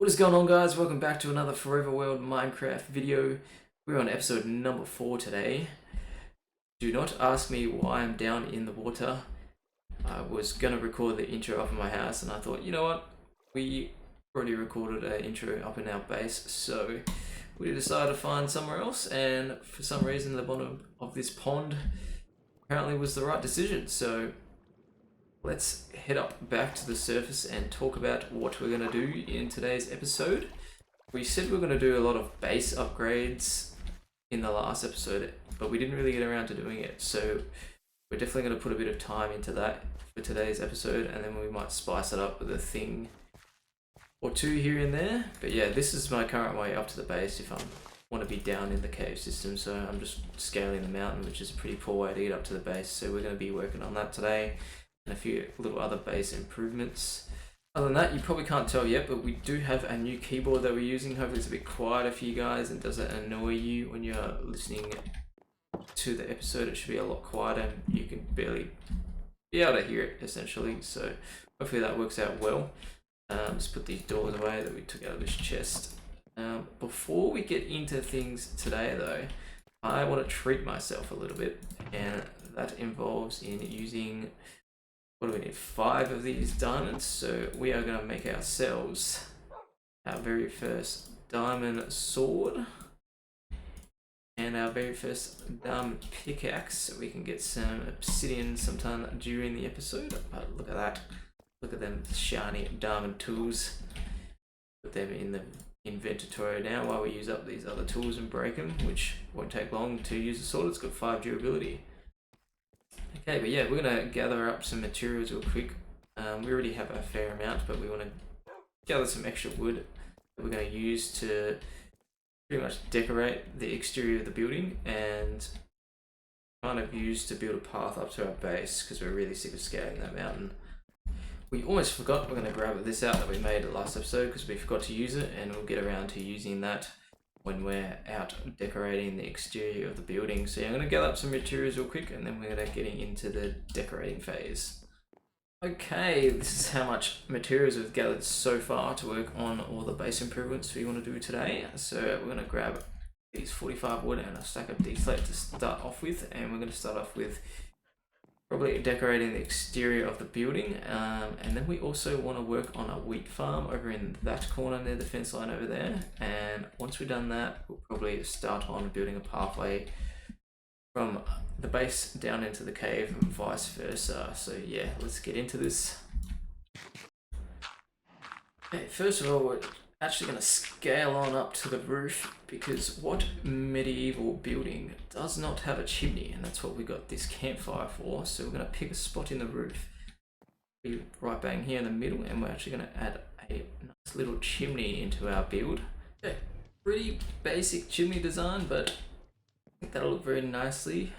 What is going on, guys? Welcome back to another Forever World Minecraft video. We're on episode number 4 today. Do not ask me why I'm down in the water. I was gonna record the intro up in my house and I thought, you know what? We already recorded an intro up in our base, so we decided to find somewhere else, and for some reason the bottom of this pond apparently was the right decision. So let's head up back to the surface and talk about what we're going to do in today's episode. We said we're going to do a lot of base upgrades in the last episode, but we didn't really get around to doing it. So we're definitely going to put a bit of time into that for today's episode, and then we might spice it up with a thing or two here and there. But yeah, this is my current way up to the base if I want to be down in the cave system. So I'm just scaling the mountain, which is a pretty poor way to get up to the base. So we're going to be working on that today, and a few little other base improvements. Other than that, you probably can't tell yet, but we do have a new keyboard that we're using. Hopefully it's a bit quieter for you guys and doesn't annoy you when you're listening to the episode. It should be a lot quieter. You can barely be able to hear it, essentially. So hopefully that works out well. Let's put these doors away that we took out of this chest. Before we get into things today, though, I want to treat myself a little bit, and that involves in using, what do we need, 5 of these diamonds. So we are going to make ourselves our very first diamond sword and our very first diamond pickaxe, so we can get some obsidian sometime during the episode. But look at that, look at them shiny diamond tools. Put them in the inventory now while we use up these other tools and break them, which won't take long to use the sword. It's got 5 durability. Okay, but yeah, we're going to gather up some materials real quick. We already have a fair amount, but we want to gather some extra wood that we're going to use to pretty much decorate the exterior of the building and kind of use to build a path up to our base, because we're really sick of scaling that mountain. We almost forgot, we're going to grab this out that we made last episode because we forgot to use it, and we'll get around to using that when we're out decorating the exterior of the building. So yeah, I'm going to gather up some materials real quick, and then we're going to get into the decorating phase. Okay, this is how much materials we've gathered so far to work on all the base improvements we want to do today. So we're going to grab these 45 wood and a stack of D-slate to start off with, and we're going to start off with probably decorating the exterior of the building, and then we also want to work on a wheat farm over in that corner near the fence line over there. And once we've done that, we'll probably start on building a pathway from the base down into the cave and vice versa. So yeah, let's get into this. Okay, first of all, we're actually going to scale on up to the roof, because what medieval building does not have a chimney? And that's what we got this campfire for. So we're going to pick a spot in the roof, be right bang here in the middle, and we're actually going to add a nice little chimney into our build. Okay, pretty basic chimney design, but I think that'll look very nicely.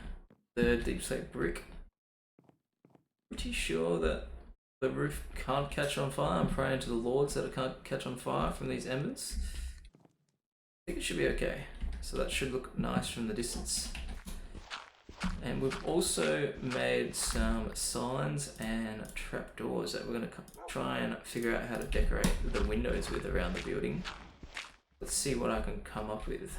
The deep slate brick, pretty sure that the roof can't catch on fire. I'm praying to the lords that it can't catch on fire from these embers. I think it should be okay. So that should look nice from the distance. And we've also made some signs and trapdoors that we're going to try and figure out how to decorate the windows with around the building. Let's see what I can come up with.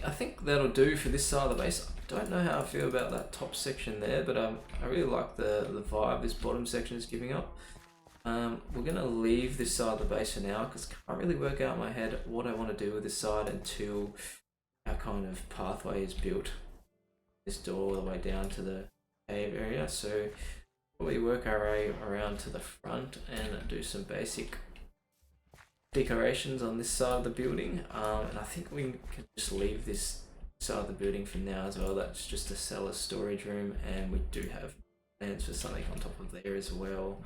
I think that'll do for this side of the base. I don't know how I feel about that top section there, but I really like the vibe this bottom section is giving up. We're going to leave this side of the base for now, because I can't really work out in my head what I want to do with this side until our kind of pathway is built. This door all the way down to the cave area. So probably work our way around to the front and do some basic decorations on this side of the building, and I think we can just leave this side of the building for now as well. That's just a cellar storage room, and we do have plans for something on top of there as well.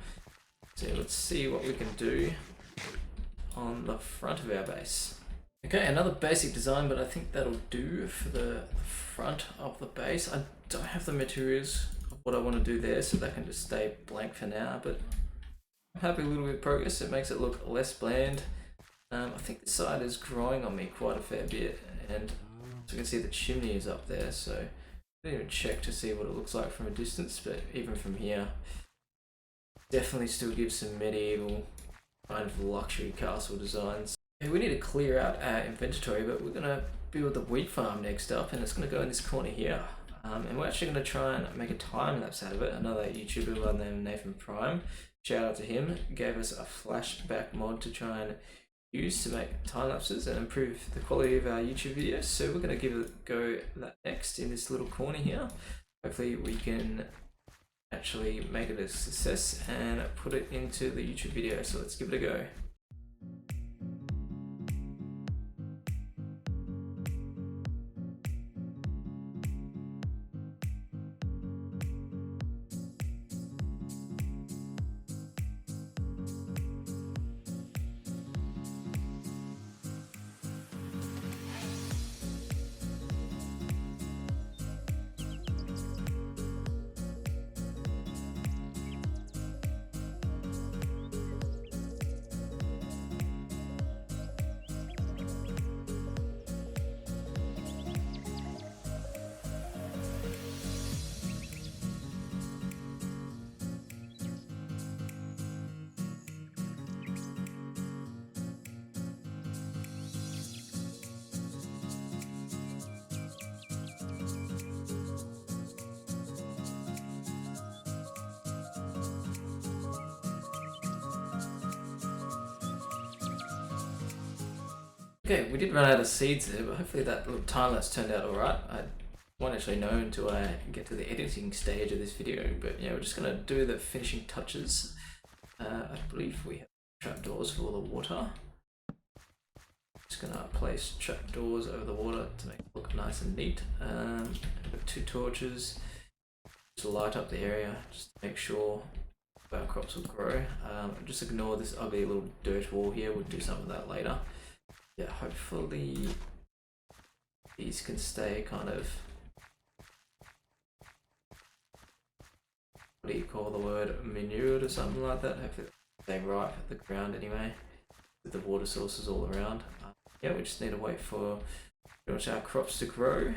So let's see what we can do on the front of our base. Okay, another basic design, but I think that'll do for the front of the base. I don't have the materials what I want to do there, so that can just stay blank for now, but I'm happy with a little bit of progress. It makes it look less bland. I think this side is growing on me quite a fair bit, and so you can see the chimney is up there, so I didn't even check to see what it looks like from a distance, but even from here, definitely still gives some medieval kind of luxury castle designs. We need to clear out our inventory, but we're going to build the wheat farm next up, and it's going to go in this corner here. And we're actually going to try and make a time lapse out of it. Another YouTuber by the name of Nathan Prime, shout out to him, gave us a flashback mod to try and use to make time lapses and improve the quality of our YouTube videos. So we're going to give it a go that next in this little corner here. Hopefully we can actually make it a success and put it into the YouTube video. So let's give it a go. Okay, we did run out of seeds there, but hopefully that little time lapse turned out alright. I won't actually know until I get to the editing stage of this video, but yeah, we're just going to do the finishing touches. I believe we have trapdoors for all the water. Just going to place trapdoors over the water to make it look nice and neat. Got 2 torches to light up the area, just to make sure our crops will grow. Just ignore this ugly little dirt wall here, we'll do some of that later. Yeah, hopefully these can stay kind of, what do you call the word, manured or something like that. Hopefully they right at the ground anyway, with the water sources all around. Yeah, we just need to wait for pretty much our crops to grow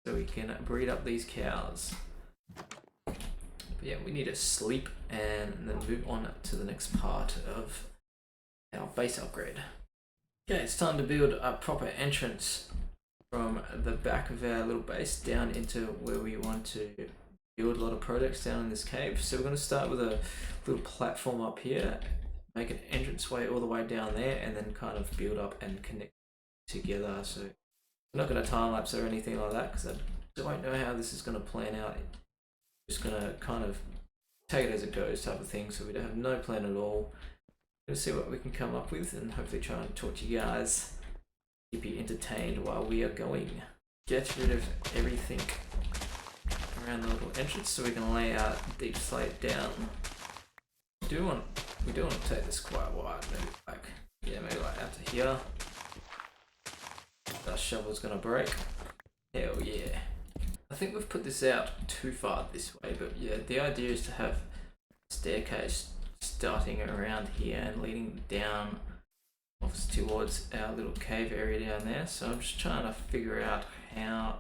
so we can breed up these cows. But yeah, we need to sleep and then move on to the next part of our base upgrade. Okay, it's time to build a proper entrance from the back of our little base down into where we want to build a lot of products down in this cave. So we're going to start with a little platform up here, make an entranceway all the way down there, and then kind of build up and connect together. So I'm not going to time lapse or anything like that because I don't know how this is going to plan out. I'm just going to kind of take it as it goes type of thing, so we don't have no plan at all. We'll see what we can come up with and hopefully try and talk to you guys, keep you entertained while we are going. Get rid of everything around the little entrance so we can lay our deep slate down. We do want to take this quite wide, maybe like out to here. Our shovel's gonna break. Hell yeah. I think we've put this out too far this way, but yeah, the idea is to have a staircase starting around here and leading down towards our little cave area down there. So I'm just trying to figure out how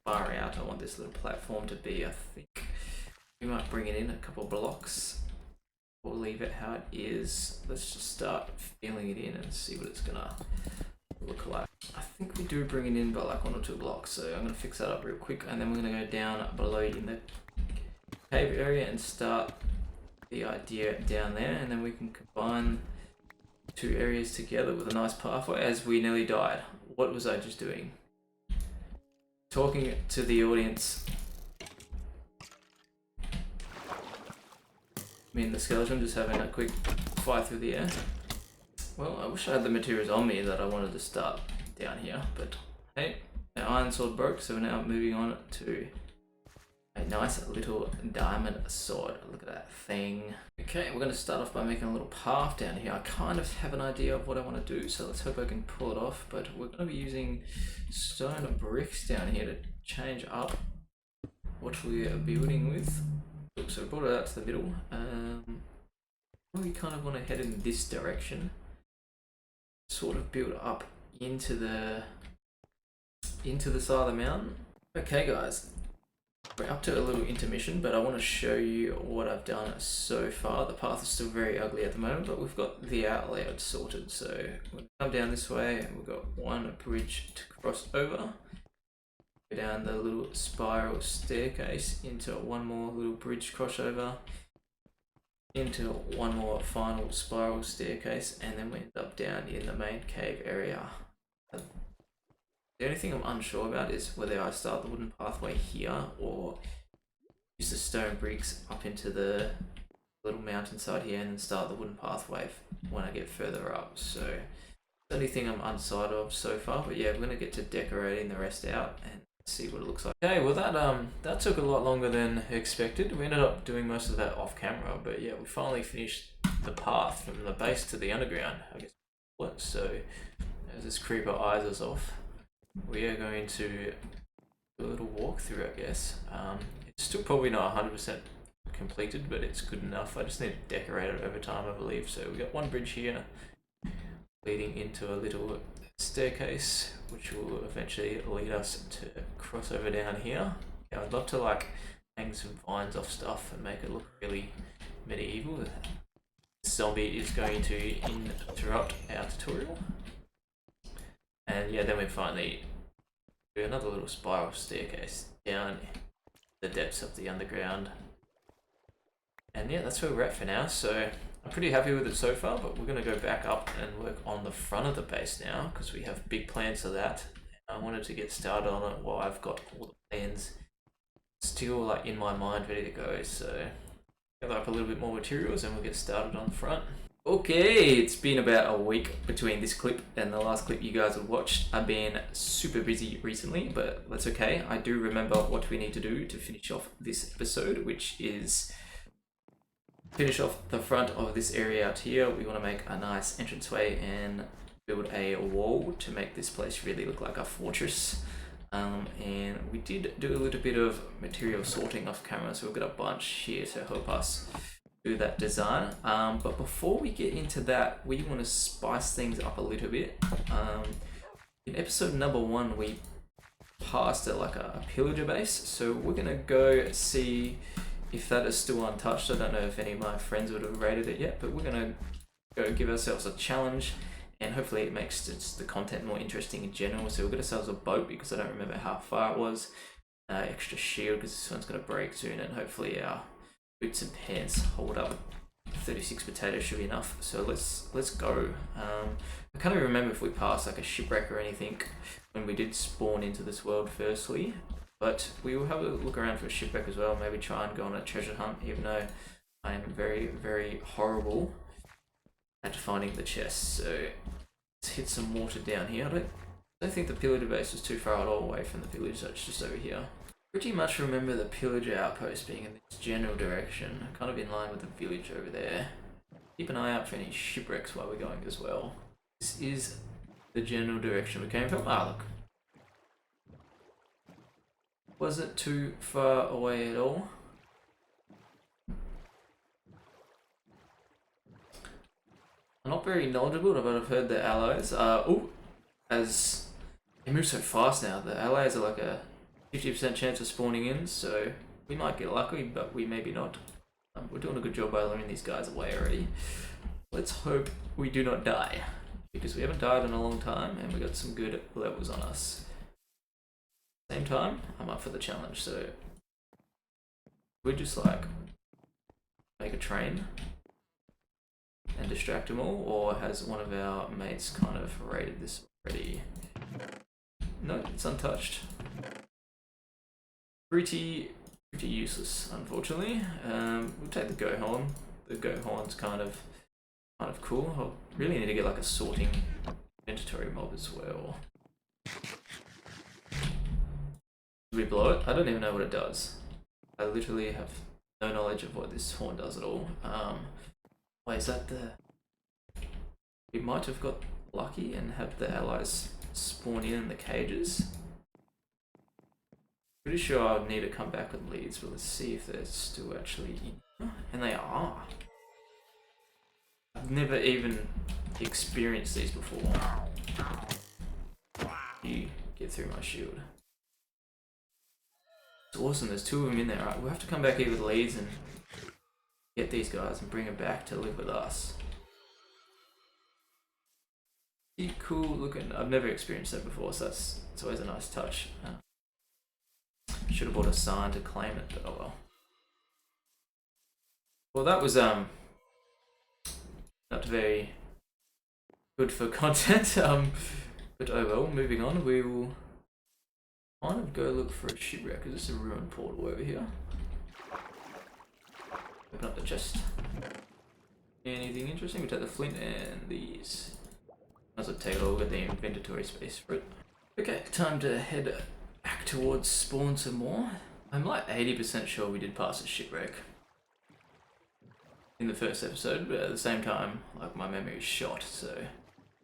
far out I want this little platform to be. I think we might bring it in a couple blocks or leave it how it is. Let's just start filling it in and see what it's gonna look like. I think we do bring it in by like 1 or 2 blocks, so I'm gonna fix that up real quick, and then we're gonna go down below in the cave area and start the idea down there, and then we can combine 2 areas together with a nice pathway. As we nearly died. What was I just doing? Talking to the audience. Me and the skeleton just having a quick fly through the air. Well, I wish I had the materials on me that I wanted to start down here, but hey, our iron sword broke, so we're now moving on to a nice little diamond sword. Look at that thing. Okay, we're going to start off by making a little path down here. I kind of have an idea of what I want to do, so let's hope I can pull it off. But we're going to be using stone bricks down here to change up what we are building with. So I brought it out to the middle. We kind of want to head in this direction. Sort of build up into the side of the mountain. Okay guys, we're up to a little intermission, but I want to show you what I've done so far. The path is still very ugly at the moment, but we've got the outlayout sorted. So we'll come down this way and we've got one bridge to cross over. Go down the little spiral staircase into one more little bridge crossover, into one more final spiral staircase, and then we end up down in the main cave area. The only thing I'm unsure about is whether I start the wooden pathway here or use the stone bricks up into the little mountainside here and then start the wooden pathway when I get further up. So the only thing I'm undecided of so far, but yeah, we're gonna get to decorating the rest out and see what it looks like. Okay, well that took a lot longer than expected. We ended up doing most of that off camera, but yeah, we finally finished the path from the base to the underground, I guess. So as this creeper eyes us off, we are going to do a little walkthrough, I guess. It's still probably not 100% completed, but it's good enough. I just need to decorate it over time, I believe. So we got one bridge here leading into a little staircase, which will eventually lead us to cross over down here. Yeah, I'd love to like hang some vines off stuff and make it look really medieval. This zombie is going to interrupt our tutorial. And yeah, then we finally do another little spiral staircase down the depths of the underground. And yeah, that's where we're at for now. So I'm pretty happy with it so far, but we're going to go back up and work on the front of the base now because we have big plans for that. I wanted to get started on it while I've got all the plans still like in my mind ready to go. So gather up a little bit more materials and we'll get started on the front. Okay, it's been about a week between this clip and the last clip you guys have watched. I've been super busy recently, but that's okay. I do remember what we need to do to finish off this episode, which is finish off the front of this area out here. We want to make a nice entranceway and build a wall to make this place really look like a fortress. And we did do a little bit of material sorting off camera, so we've got a bunch here to help us do that design. But before we get into that, we want to spice things up a little bit. In episode number 1, we passed at like a pillager base, so we're gonna go see if that is still untouched. I don't know if any of my friends would have rated it yet, but we're gonna go give ourselves a challenge, and hopefully it makes the content more interesting in general. So we'll get ourselves a boat because I don't remember how far it was. Extra shield because this one's gonna break soon, and hopefully our boots and pants hold up. 36 potatoes should be enough. So let's go. I can't even remember if we passed like a shipwreck or anything when we did spawn into this world firstly, but we will have a look around for a shipwreck as well. Maybe try and go on a treasure hunt, even though I am very, very horrible at finding the chests. So let's hit some water down here. I don't think the pillager base was too far at all away from the village, so it's just over here. Pretty much remember the pillager outpost being in this general direction, kind of in line with the village over there. Keep an eye out for any shipwrecks while we're going as well. This is the general direction we came from. Ah, look. Wasn't too far away at all. I'm not very knowledgeable, but I've heard the allies as they move so fast now, the allies are like a 50% chance of spawning in, so we might get lucky, but we maybe not. We're doing a good job by luring these guys away already. Let's hope we do not die, because we haven't died in a long time, and we got some good levels on us. Same time, I'm up for the challenge, so we just like make a train and distract them all, or has one of our mates kind of raided this already? No, it's untouched. Pretty useless, unfortunately. We'll take the go horn. The go horn's kind of cool. I really need to get like a sorting inventory mob as well. Did we blow it? I don't even know what it does. I literally have no knowledge of what this horn does at all. Wait, is that the... We might have got lucky and have the allies spawn in the cages. Pretty sure I'll need to come back with leads, but let's see if they're still actually in. And they are. I've never even experienced these before. You get through my shield. It's awesome, there's 2 of them in there. Right, we'll have to come back here with leads and get these guys and bring them back to live with us. Pretty cool looking. I've never experienced that before, so it's always a nice touch. Should have bought a sign to claim it, but oh well. Well, that was not very good for content. But oh well. Moving on, we will kind of go look for a shipwreck because it's a ruined portal over here. Open up the chest. Anything interesting? We take the flint and these. As I take it all, get the inventory space for it. Okay, time to head back towards spawn some more. I'm like 80% sure we did pass a shipwreck in the first episode, but at the same time, like my memory is shot, so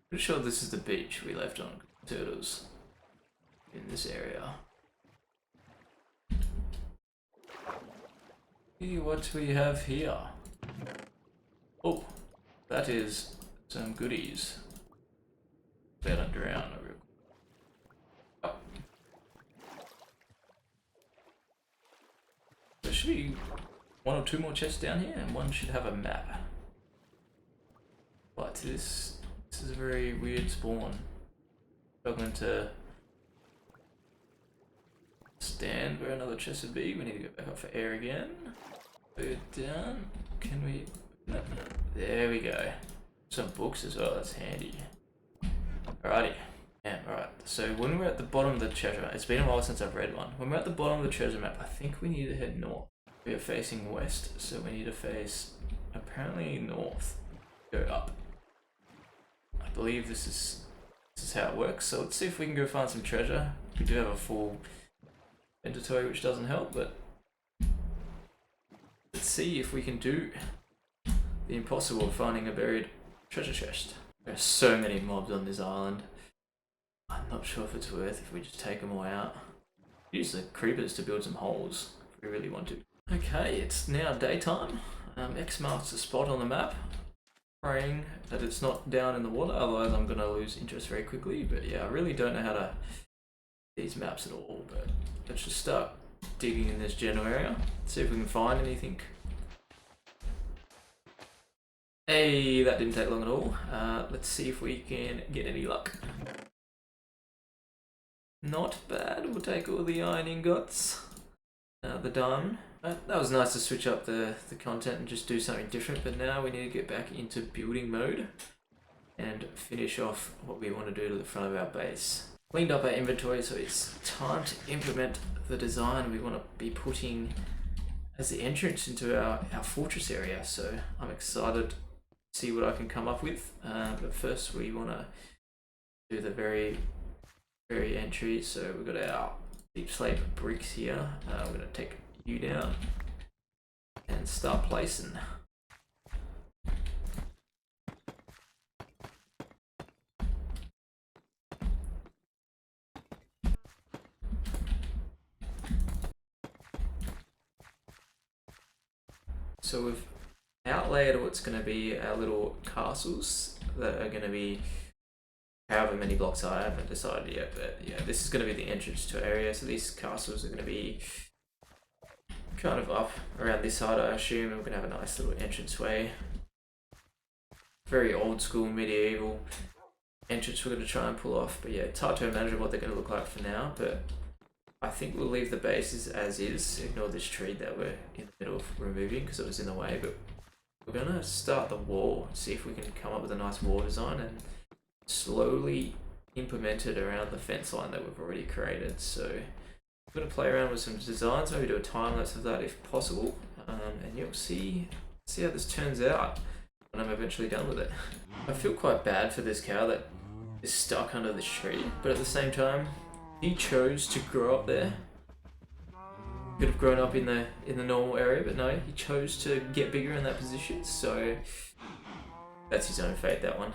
pretty sure this is the beach we left on turtles in this area. See what we have here. Oh, that is some goodies. Better drown real quick. Oh. There should be 1 or 2 more chests down here, and one should have a map. But this is a very weird spawn. Struggling to stand where another chest would be. We need to go back up for air again. Go down. Can we? No. There we go. Some books as well. That's handy. Alrighty. Yeah, alright. So when we're at the bottom of the treasure map, it's been a while since I've read one. When we're at the bottom of the treasure map, I think we need to head north. We are facing west, so we need to face apparently north. Go up. I believe this is how it works. So let's see if we can go find some treasure. We do have a full inventory, which doesn't help, but let's see if we can do the impossible of finding a buried treasure chest. There are so many mobs on this island. I'm not sure if it's worth if we just take them all out. Use the creepers to build some holes if we really want to. Okay, it's now daytime. X marks the spot on the map. Praying that it's not down in the water, otherwise I'm going to lose interest very quickly. But yeah, I really don't know how to these maps at all. But let's just start digging in this general area. See if we can find anything. Hey, that didn't take long at all. Let's see if we can get any luck. Not bad. We'll take all the iron ingots. The diamond. That was nice to switch up the content and just do something different, but now we need to get back into building mode and finish off what we want to do to the front of our base. Cleaned up our inventory, so it's time to implement the design we want to be putting as the entrance into our fortress area. So I'm excited to see what I can come up with, but first we want to do the very entry. So we've got our deep slate bricks here. We're going to take you down and start placing. So we've outlaid what's going to be our little castles that are going to be however many blocks I haven't decided yet, but yeah, this is going to be the entrance to our area. So these castles are going to be kind of up around this side, I assume. We're going to have a nice little entranceway. Very old school medieval entrance we're going to try and pull off, but yeah, it's hard to imagine what they're going to look like for now, but I think we'll leave the bases as is. Ignore this tree that we're in the middle of removing because it was in the way, but we're going to start the wall, see if we can come up with a nice wall design and slowly implement it around the fence line that we've already created. So I'm going to play around with some designs, maybe do a time lapse of that if possible, and you'll see how this turns out when I'm eventually done with it. I feel quite bad for this cow that is stuck under this tree, but at the same time, he chose to grow up there. Could have grown up in the normal area, but no, he chose to get bigger in that position, so that's his own fate, that one.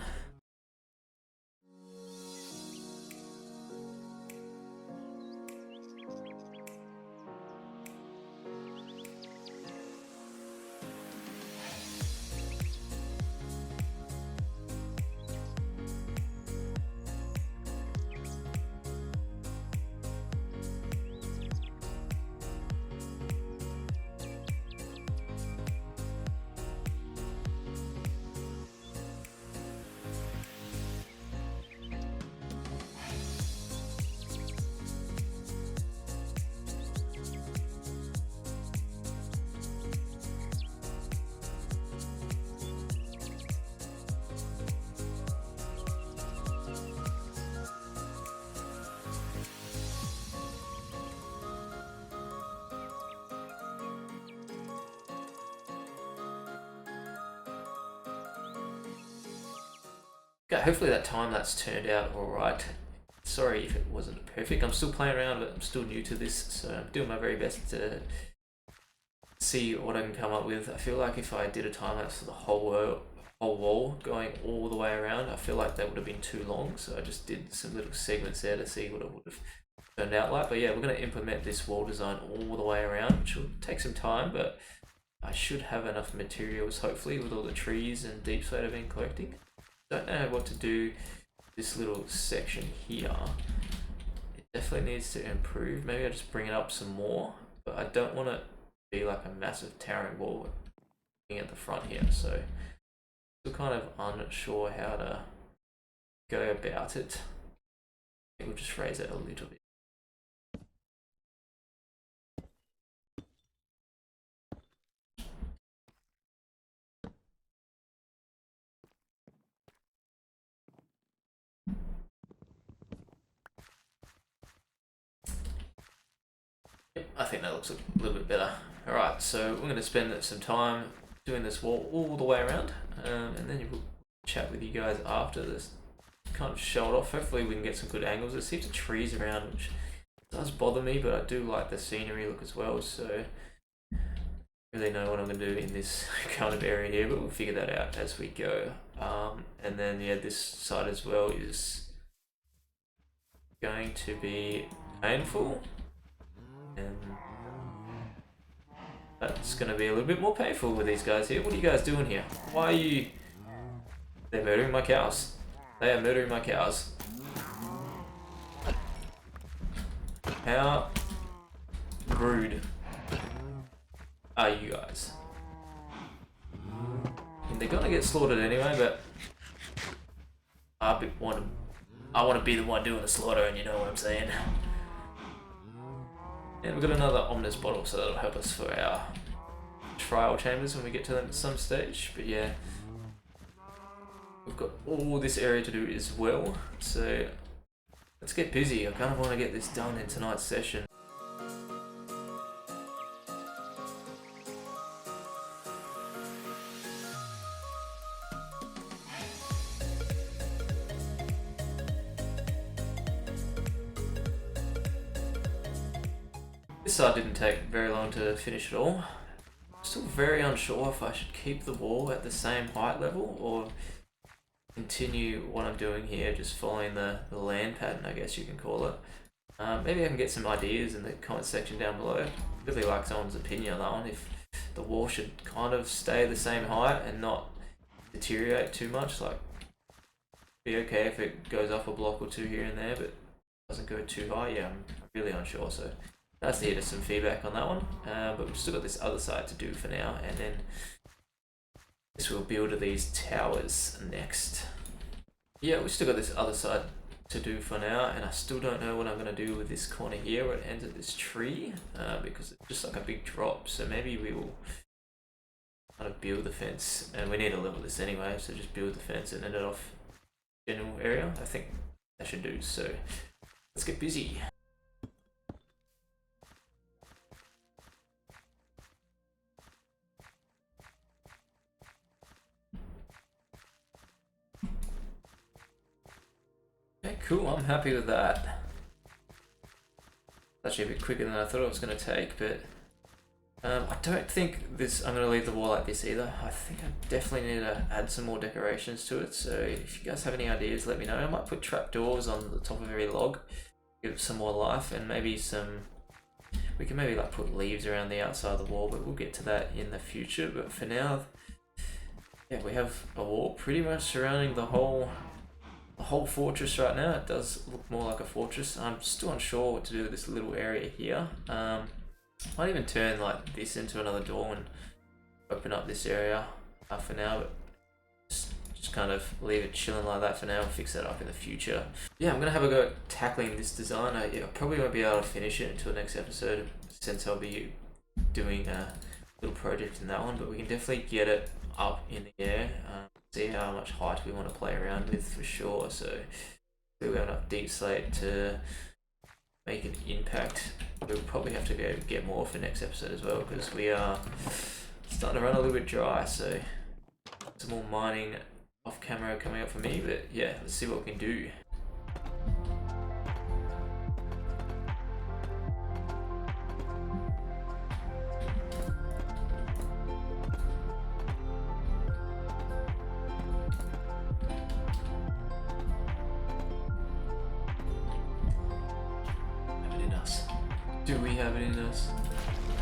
Okay, hopefully that time that's turned out alright. Sorry if it wasn't perfect. I'm still playing around, but I'm still new to this, so I'm doing my very best to see what I can come up with. I feel like if I did a time lapse for the whole wall going all the way around, I feel like that would have been too long, so I just did some little segments there to see what it would have turned out like. But yeah, we're going to implement this wall design all the way around, which will take some time, but I should have enough materials hopefully with all the trees and deep slate I've been collecting. Don't know what to do this little section here. It definitely needs to improve. Maybe I'll just bring it up some more, but I don't want it to be like a massive towering wall at the front here, so still kind of unsure how to go about it. I think we'll just raise it a little bit. I think that looks a little bit better. Alright, so we're going to spend some time doing this wall all the way around, and then we'll chat with you guys after this kind of show it off. Hopefully we can get some good angles. There's heaps of trees around, which does bother me, but I do like the scenery look as well, so I really know what I'm going to do in this kind of area here, but we'll figure that out as we go. And then yeah, this side as well is going to be painful, and that's going to be a little bit more painful with these guys here. What are you guys doing here? Why are you... They're murdering my cows. They are murdering my cows. How rude are you guys? And they're gonna get slaughtered anyway, but I want to be the one doing the slaughter, and you know what I'm saying. And we've got another ominous bottle, so that'll help us for our trial chambers when we get to them at some stage. But yeah, we've got all this area to do as well, so let's get busy. I kind of want to get this done in tonight's session. This side didn't take very long to finish it all. Still very unsure if I should keep the wall at the same height level or continue what I'm doing here, just following the land pattern, I guess you can call it. Maybe I can get some ideas in the comment section down below. Really like someone's opinion on that one, if the wall should kind of stay the same height and not deteriorate too much. Like, be okay if it goes up a block or two here and there, but doesn't go too high. Yeah, I'm really unsure, so that's to hear some feedback on that one. But we've still got this other side to do for now, and then this will build these towers next. Yeah, we've still got this other side to do for now, and I still don't know what I'm going to do with this corner here where it ends at this tree, because it's just like a big drop, so maybe we will kind of build the fence, and we need to level this anyway, so just build the fence and end it off general area. I think that should do, so let's get busy. Okay, cool, I'm happy with that. Actually a bit quicker than I thought it was going to take, but I don't think this, I'm going to leave the wall like this either. I think I definitely need to add some more decorations to it, so if you guys have any ideas, let me know. I might put trapdoors on the top of every log, give it some more life, and maybe some, we can maybe like put leaves around the outside of the wall, but we'll get to that in the future. But for now, yeah, we have a wall pretty much surrounding the whole fortress right now. It does look more like a fortress. I'm still unsure what to do with this little area here. Might even turn like this into another door and open up this area for now, but just kind of leave it chilling like that for now and fix that up in the future. Yeah, I'm gonna have a go at tackling this design. I probably won't be able to finish it until next episode, since I'll be doing a little project in that one, but we can definitely get it up in the air. See how much height we want to play around with for sure. So we've got enough deep slate to make an impact. We'll probably have to go get more for next episode as well, because we are starting to run a little bit dry, so some more mining off camera coming up for me, but yeah, let's see what we can do. Have it in us. Do we have it in us?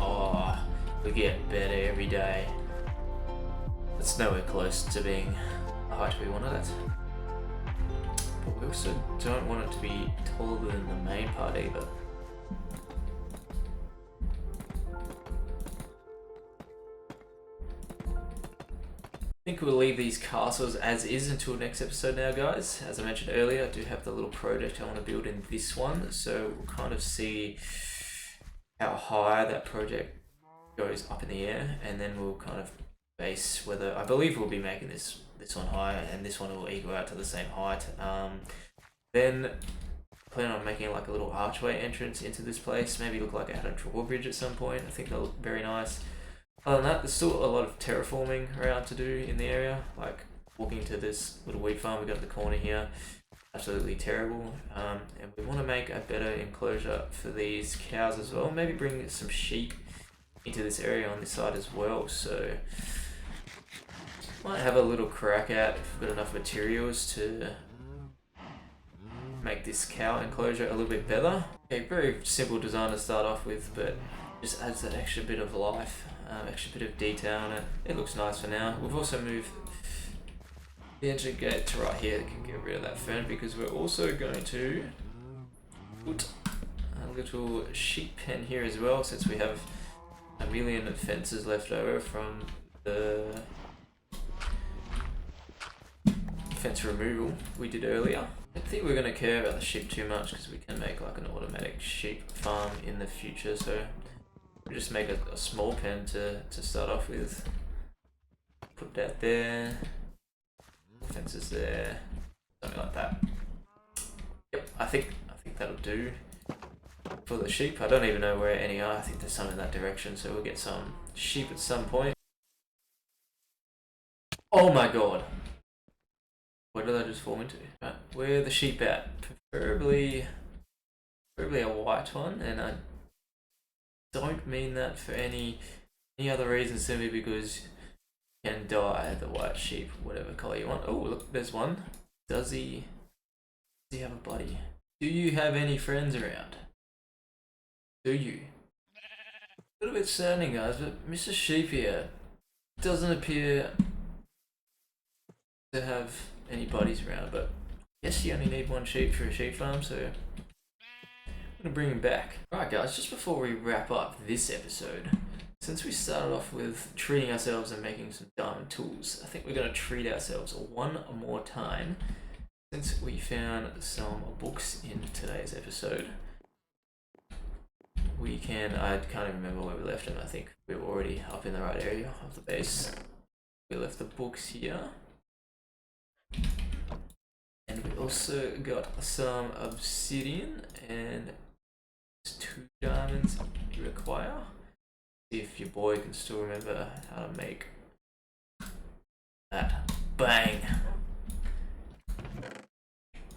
Oh, we get better every day. It's nowhere close to being the height we wanted it. But we also don't want it to be taller than the main part either. I think we'll leave these castles as is until next episode now, guys. As I mentioned earlier, I do have the little project I want to build in this one, so we'll kind of see how high that project goes up in the air, and then we'll kind of base whether, I believe we'll be making this one higher and this one will equal out to the same height. Then plan on making like a little archway entrance into this place, maybe look like I had a drawbridge at some point. I think that'll look very nice. Other than that, there's still a lot of terraforming around to do in the area, like walking to this little wheat farm we got at the corner here. Absolutely terrible. And we want to make a better enclosure for these cows as well. Maybe bring some sheep into this area on this side as well. So might have a little crack at if we've got enough materials to make this cow enclosure a little bit better. Okay, very simple design to start off with, but just adds that extra bit of life, extra bit of detail in it. It looks nice for now. We've also moved the entry gate to right here that can get rid of that fern, because we're also going to put a little sheep pen here as well, since we have a million fences left over from the fence removal we did earlier. I don't think we're going to care about the sheep too much because we can make like an automatic sheep farm in the future, so we'll just make a small pen to start off with. Put that there, fences there, something like that. Yep, I think that'll do for the sheep. I don't even know where any are. I think there's some in that direction, so we'll get some sheep at some point. Oh my god! Where did I just fall into? Right, where are the sheep at? Preferably a white one, and I don't mean that for any other reason, simply because you can dye the white sheep whatever color you want. Oh look, there's one. Does he have a buddy? Do you have any friends around? Do you? A little bit saddening, guys, but Mr. Sheep here doesn't appear to have any buddies around, but I guess you only need one sheep for a sheep farm, so I'm gonna bring him back. Alright guys, just before we wrap up this episode, since we started off with treating ourselves and making some diamond tools, I think we're gonna treat ourselves one more time, since we found some books in today's episode. We can, I can't even remember where we left them. I think we were already up in the right area of the base. We left the books here. And we also got some obsidian and 2 diamonds you require. See if your boy can still remember how to make that. Bang!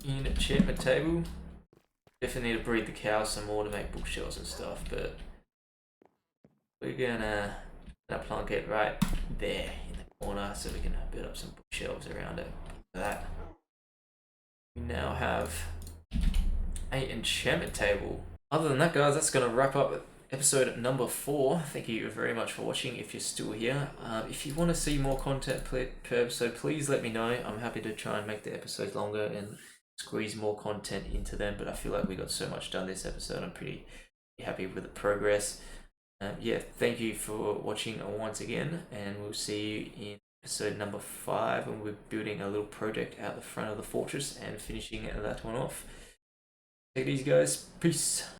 Enchantment table. Definitely need to breed the cows some more to make bookshelves and stuff, but we're gonna plonk it right there in the corner so we can build up some bookshelves around it. Like that. We now have an enchantment table. Other than that, guys, that's gonna wrap up episode number 4. Thank you very much for watching if you're still here. If you want to see more content per episode, please let me know. I'm happy to try and make the episodes longer and squeeze more content into them, but I feel like we got so much done this episode. I'm pretty happy with the progress. Yeah, thank you for watching once again, and we'll see you in episode number 5 when we're building a little project out the front of the fortress and finishing that one off. Take it easy, guys. Peace.